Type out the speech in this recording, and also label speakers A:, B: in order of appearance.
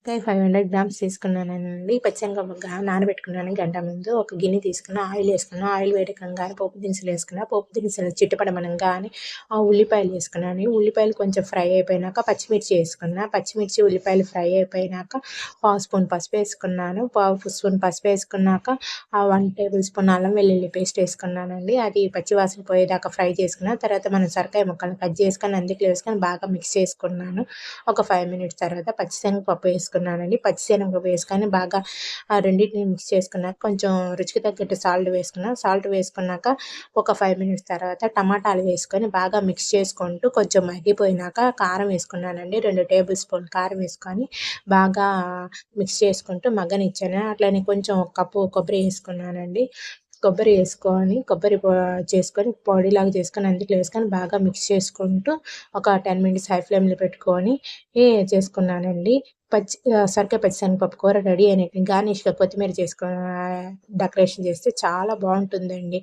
A: వంకాయ 500 గ్రామ్స్ తీసుకున్నానండి. పచ్చిశనగపప్పు నానబెట్టుకున్నాను గంట ముందు. ఒక గిన్నె తీసుకున్న, ఆయిల్ వేసుకున్న, ఆయిల్ వేడెక్కగానే పోపు దినుసులు వేసుకున్న, పోపు దినుసులు చిటపటమనంగానే ఉల్లిపాయలు వేసుకున్నాను. ఉల్లిపాయలు కొంచెం ఫ్రై అయిపోయినాక పచ్చిమిర్చి వేసుకున్న, పచ్చిమిర్చి ఉల్లిపాయలు ఫ్రై అయిపోయినాక పావు స్పూన్ పసుపు వేసుకున్నాను. పావు స్పూన్ పసుపు వేసుకున్నాక 1 టేబుల్ స్పూన్ అల్లం వెల్లుల్లి పేస్ట్ వేసుకున్నానండి. అది పచ్చివాసన పోయేదాకా ఫ్రై చేసుకున్న తర్వాత మనం సొరకాయ ముక్కలను కట్ చేసుకొని అందులో వేసుకొని బాగా మిక్స్ చేసుకున్నాను. ఒక 5 మినిట్స్ తర్వాత పచ్చిశనగపప్పు వేసుకున్నానండి. పచ్చిశనగపప్పు వేసుకొని బాగా రెండింటిని మిక్స్ చేసుకున్నాక కొంచెం రుచికి తగ్గట్టు సాల్ట్ వేసుకున్నా. సాల్ట్ వేసుకున్నాక ఒక 5 మినిట్స్ తర్వాత టమాటాలు వేసుకొని బాగా మిక్స్ చేసుకుంటూ కొంచెం మగ్గిపోయినాక కారం వేసుకున్నానండి. 2 టేబుల్ స్పూన్ కారం వేసుకొని బాగా మిక్స్ చేసుకుంటూ మగ్గనిచ్చాను. అట్లనే కొంచెం ఒక కప్పు కొబ్బరి వేసుకున్నానండి. కొబ్బరి వేసుకొని చేసుకొని పొడిలాగా చేసుకొని అందులో వేసుకొని బాగా మిక్స్ చేసుకుంటూ ఒక 10 మినిట్స్ హై ఫ్లేమ్లో పెట్టుకొని చేసుకున్నానండి. సొరకాయ పచ్చిశనగపప్పు కూర రెడీ అయినట్టు. గార్నిష్‌గా కొత్తిమీర డెకరేషన్ చేస్తే చాలా బాగుంటుందండి.